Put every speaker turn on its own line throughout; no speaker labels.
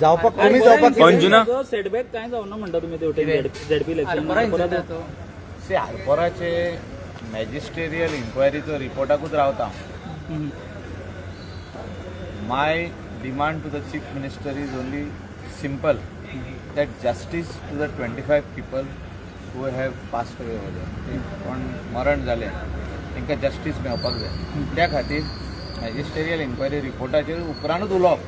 जावपाक कमी जावपाक
अंजुना
सेटबॅक काय जाऊ ना म्हणता तुम्ही तेवढे झेडपी इलेक्शन
सी आरपोराचे मॅजिस्टेरियल इन्क्वायरीचो रिपोर्टाकूच रावता. My demand to the chief minister is only simple that justice to the 25 people who have passed away over there. कोण मरण जाले तांकां जस्टीस मेळपाक जाय. त्या खातीर मॅजिस्टेरियल इन्क्वायरी रिपोर्टाचेर उपरांतूच उलोवप,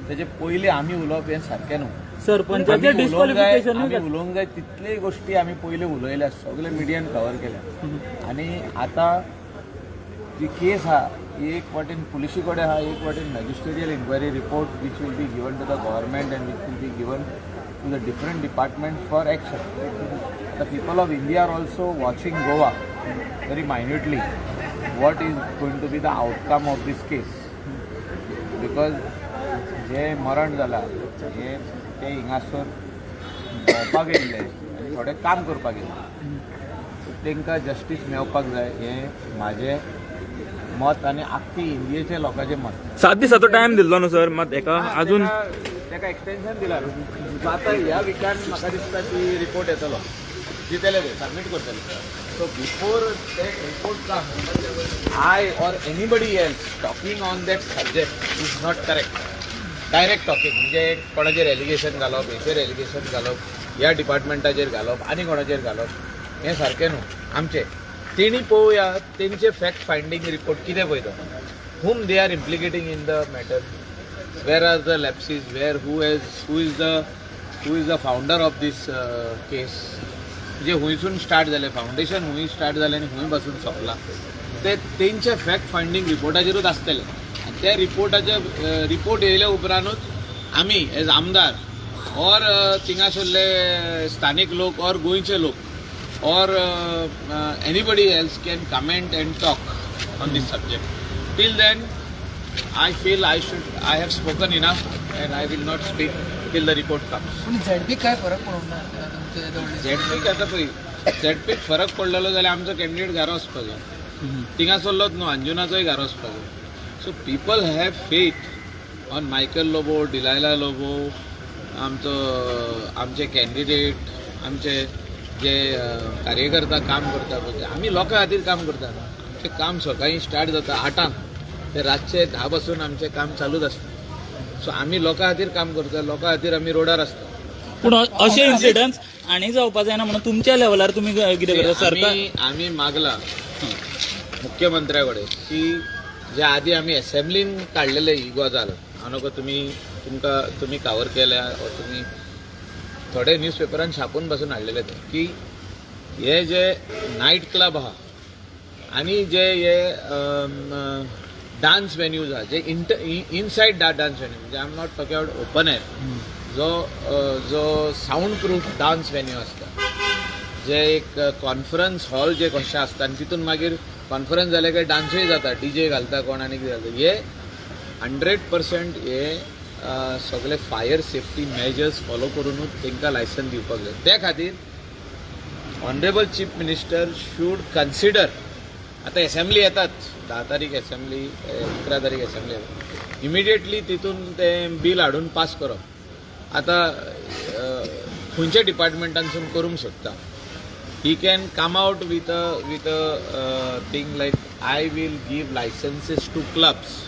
तेजे पयलीं आमी उलोवप हें सारकें न्हू.
सरपंचाचे डिस्क्वॉलिफिकेशन
आमी उलोवंक जाय तितले गोश्टी आमी पयलीं उलयल्या, सगळे मिडियान कवर केल्या. आनी आतां जी केस आहा एक वाटेन पुलिशी कडेन आहा, एक वाटेन magisterial inquiry report which will be given to the government and which will be given to the different department for action. The people of India are also watching Goa very minutely what is going to be the outcome of this case, because जे मरण जाला हे ते हिंगासर भोंवपाक येयल्ले आनी थोडे काम करपाक येयल्ले, तांकां जस्टीस मेळपाक जाय हें म्हाजें मत आनी आख्खी इंडियेच्या लोकांचें मत.
7 दिसाचो टायम दिल्लो न्हू सर, मात हेका अजून
ताका एक्सटेन्शन दिला. सो आतां ह्या विकान म्हाका दिसता की रिपोर्ट येतलो, दितले ते सबमीट करतले. So before that report come I or anybody else talking on that subject is not correct. Direct talking म्हणजे कोणाचेर एलिगेशन घालप, हेचेर एलिगेशन घालप, ह्या डिपार्टमेंटाचेर घालप आनी कोणाचेर घालप हें सारकें न्हू. आमचें तेणी पळोवया तेंचे फॅक्ट फायंडींग रिपोर्ट कितें पळय तो, whom they are implicating in the matter, where are the lapses, who is the founder of this case. म्हणजे हुंयसून स्टार्ट जालें, फावंडेशन हुंय स्टार्ट जालें आनी हुंय पासून सोंपलां. ते तेंचे फॅक्ट फायंडींग रिपोर्टाचेरूच आसतलें आनी त्या रिपोर्ट येयल्या उपरांतूच आमी एज आमदार ऑर थिंगासरले स्थानीक लोक ऑर गोंयचे लोक or anybody else can comment and talk on this subject. Till then, I feel I have spoken enough and I will not speak till the report comes.
ZP काय फरक पडून
झेडपीक आतां पळय, झेडपीक फरक पडलेलो जाल्यार आमचो कॅन्डिडेट घरा वचपाक जाय. थिंगासरलोच न्हू, अंजुनाचोय घरा वचपाक जाय. So people have faith on Michael Lobo, Delilah Lobo, आमचे कॅन्डिडेट, आमचे जे कार्यकर्ता काम करता पळय, आमी लोकां खातीर काम करता. आमचें काम सकाळीं स्टार्ट जाता 8 ते रातचे 10 पासून आमचें काम चालूच आसता. सो आमी लोकां खातीर काम करता, लोकां खातीर आमी रोडार आसता.
पूण अशे इन्सिडंट्स आनी जावपा जायना म्हणून तुमच्या लेवलार तुमी कितें करता? सरकार
आमी मागला मुख्यमंत्र्या कडेन की जे आदी आमी असेंब्लीन काडलेले ही गजाल, हांव नकळो तुमी कावर केल्या, तुमी थोडे न्यूज पेपरान छापून पासून हाडलेले ते की हे जे नायट क्लब आहा आनी जे हे डान्स वेन्यूज आहा, जे इनसायड डान्स वेन्यू, म्हणजे I am not talking about open air, जो साऊंड प्रूफ डान्स वेन्यू आसता, जे एक कॉन्फरन्स हॉल जे कशें आसता आनी तितून मागीर कॉन्फरन्स जाले काय डान्सूय जाता, डीजे घालता कोण आनी कितें घालता, हे 100% हे सगळे फायर सेफ्टी मेजर्स फॉलो करूनच तांकां लायसन दिवपाक जाय. त्या खातीर honourable chief minister should consider, आतां असेंब्ली येतात 10 तारीख असेंब्ली, 11 तारीख असेंब्ली येतात, इमिडिएटली तितून तें बील हाडून पास करप. आतां खंयच्या डिपार्टमेंटानसून करूंक सोदता, he can come out with a thing like I will give licences to clubs.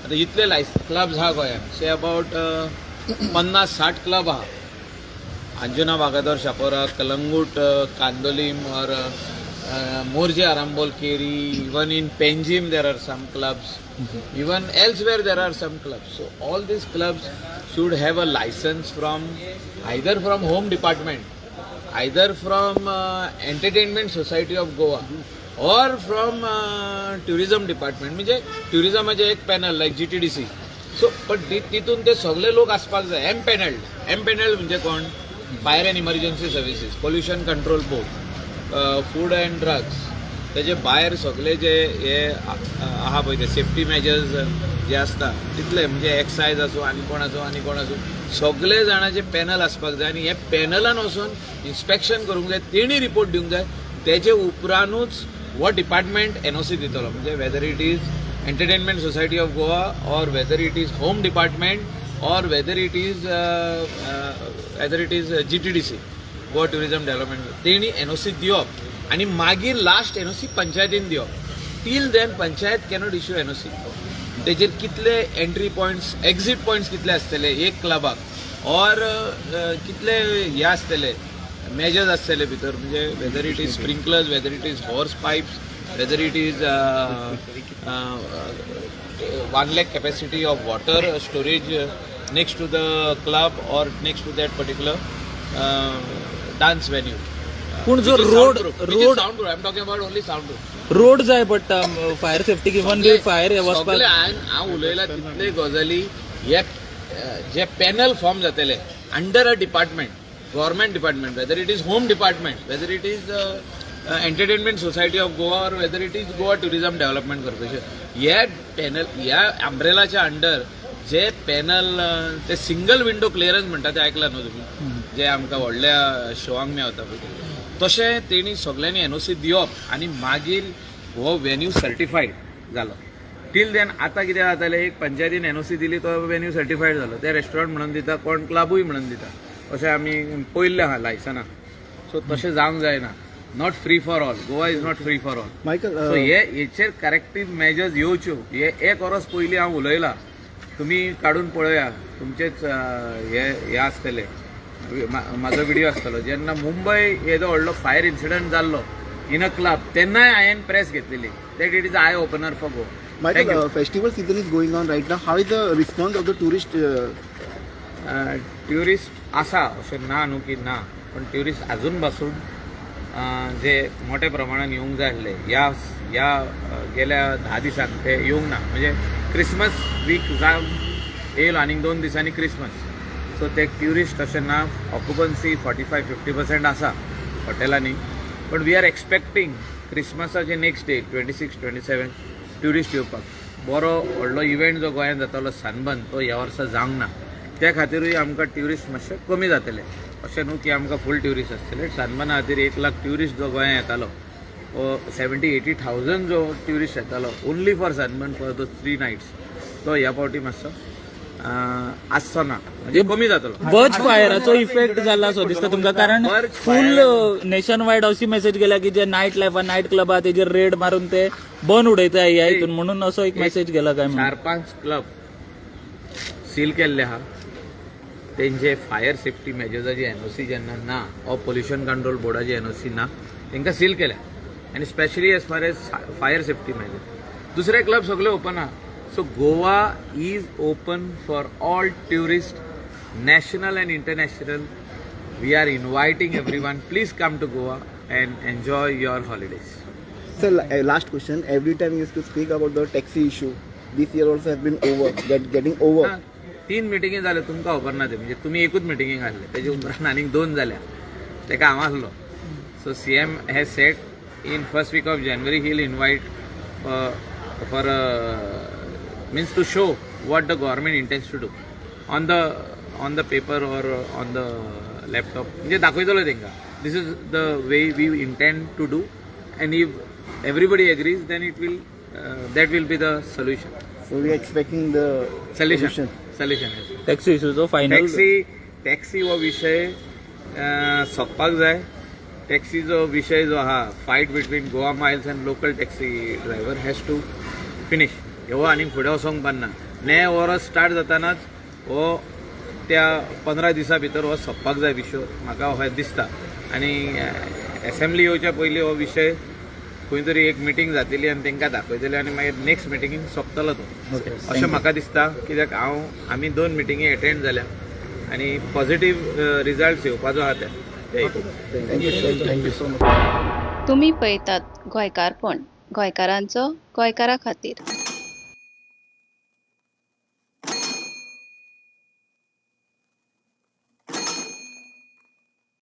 आतां इतले क्लब्स आहा गोंयांत, से अबाउट 50-60 क्लब आहा. अंजुना वागातोर शापोरा, कलंगूट, कांदोलीम और Morje Arambol Keri, even in Penjim there are some clubs, even elsewhere there are some clubs. So all these clubs should have a license from either from Home Department, either from Entertainment Society of Goa or from Tourism Department. म्हणजे टुरिझमाचे एक panel लायक GTDC. So पण तितून ते सगळे लोक आसपाक जाय. एमपॅनल्ड म्हणजे कोण? Fire and emergency services, pollution control board, food and drugs, तेजे भायर सगळे जे हे आहा पळय ते सेफ्टी मेजर्स जे आसता तितले, म्हणजे एक्सायज आसूं आनी कोण आसूं सगळे जाणांचे पॅनल आसपाक जाय. आनी हे पॅनलान वचून इन्स्पेक्शन करूंक जाय, तेणी रिपोर्ट दिवंक जाय. तेजे उपरांतूच हो डिपार्टमेंट NOC दितलो, म्हणजे whether it is entertainment society of Goa or whether it is home department or whether it is GTDC, Goa tourism development, तेणी NOC दिवप आनी मागीर लास्ट NOC पंचायतीन दिवप. Till then panchayat cannot issue NOC. तेजेर कितले एंट्री पॉयंट्स, एक्झिट पॉयंट्स कितले आसतले एक क्लबाक, और कितले हे आसतले मेजर्स आसतले भितर, म्हणजे whether it is sprinklers, weather it is horse pipes, weather it is 1 lakh capacity of water storage next to the club or next to that particular dance venue.
पूण जो
Which is
road
soundproof. Which is
road
soundproof. I'm talking about only soundproof.
Road जाय पडटा fire safety even बी fire वचपाक.
सगळे हांव उलयला तितले गजाली हे जे पॅनल फॉर्म जातले under a department, government department, whether it is home department, whether it is entertainment society of Goa, or whether it is Goa tourism development corporation, ह्या पॅनल ह्या अम्ब्रेलाच्या अंडर जे पॅनल ते सिंगल विंडो क्लिअरन्स म्हणटा ते आयकला न्हू तुमी, जे आमकां व्हडल्या शोवांक मेळटा पळय, तशें तेणी सगळ्यांनी NOC दिवप आनी मागीर हो वेन्यू सर्टिफायड जालो. टील देन आतां कितें जातालें, एक पंचायतीन NOC दिली तो वेन्यू सर्टिफायड जालो, ते रेस्टॉरंट म्हणून दिता, कोण क्लबूय म्हणून दिता, अशें आमी पयल्लें आहा लायसनां. सो तशें जावंक जायना. Not free for all, Goa is not free for all.
Michael
so हेचेर करेक्टीव मेजर्स येवच्यो. हे एक वर्स पयलीं हांव उलयलां, तुमी काडून पळया, तुमचेच हे आसतले, म्हाजो व्हिडिओ आसतलो जेन्ना मुंबय येदो व्हडलो फायर इन्सिडंट जाल्लो इन अ क्लब, तेन्नाय हांवें प्रेस घेतलेली. That it is I opener for go.
Michael, festival season is going on right now. How is the response of the tourist?
Tourist आसा अशें ना न्हू की ना, पण ट्युरिस्ट अजून पासून जे मोठ्या प्रमाणात येवंक जाय आसले ह्या गेल्या 10 दिसांक ते येवंक ना. म्हणजे क्रिसमस वीक जावन येयलो आनीक 2 दिसांनी क्रिसमस. सो ते ट्युरिस्ट अशें ना. ऑक्युपन्सी 45-50% आसा हॉटेलांनी, बट वी आर एक्सपेक्टींग क्रिसमसाचे नेक्स्ट डे 26-27 ट्युरिस्ट येवपाक. बरो व्हडलो इव्हेंट जो गोंयांत जातालो सनबर्न, तो ह्या वर्सा जावंक ना. त्या खातीरूय आमकां ट्युरिस्ट मातशे कमी जातले. अशें न्हू की आमकां फूल ट्युरिस्ट आसतले. सनबर्ना खातीर 1 लाख ट्युरिस्ट जो गोंयांत येतालो, 70-80,000 जो ट्युरिस्ट येतालो only for sunburn for the 3 nights, तो ह्या फावटी मातसो आसचो ना, म्हणजे कमी जातलो.
बर्ज फायराचो इफेक्ट जाला असो दिसता तुमकां, कारण फुल नेशन वायड अशी मेसेज गेल्या की जे नायट लायफ नायट क्लब आहा तेजेर रेड मारून ते बंद उडयता ह्या हितून, म्हणून असो एक मेसेज गेला काय म्हणून.
4-5 क्लब सील केल्ले आहा. तेंचे फायर सेफ्टी मेजर्साची NOC जेन्ना ना, ऑर पोल्युशन कंट्रोल बोर्डाची NOC ना, तांकां सील केल्या. आनी specially as far as fire safety major. दुसरे क्लब सगळे ओपन आहा. So Goa is open for all tourist, national and international. We are inviting everyone. Please come to Goa and enjoy your holidays.
Sir, last question. Every time you used to speak about the taxi issue, this year also has been over, getting over.
3 मिटिंगी जाले तुमकां खबर ना ते, म्हणजे तुमी एकूच मिटिंगेक आसले, तेजे उपरांत आनीक 2 जाल्या, तेका हांव आसलो. So CM has said in first week of January he will invite for means to show what the government intends to do on the paper or on the laptop. म्हणजे दाखयतलो तेंकां this is the way we intend to do, and if everybody agrees then it will that will be the solution.
So we are expecting the
Solution.
Taxi इश्यूचो final.
Taxi हो विषय सोंपपाक जाय. टॅक्सीचो विषय जो आहा, fight between Goa miles and local taxi driver has to finish. ह्यो आनीक फुडें वचोंक पारना. नये वर्स स्टार्ट जातानाच हो त्या 15 दिसां भितर हो सोंपपाक जाय विशय, म्हाका हो दिसता. आनी असेंब्ली येवच्या पयलीं हो विशय खंय तरी एक मिटींग जातली आनी तांकां दाखयतले आनी मागीर नेक्स्ट मिटिंगेक सोंपतलो तो, अशें म्हाका दिसता. कित्याक आमी 2 मिटिंगी एटेंड जाल्या आनी पॉझिटीव रिजल्ट्स येवपाचो आहा ते.
Thank you so much.
तुम्ही पळयतात गोंयकारपण, गोंयकारांचो गोंयकारा खातीर.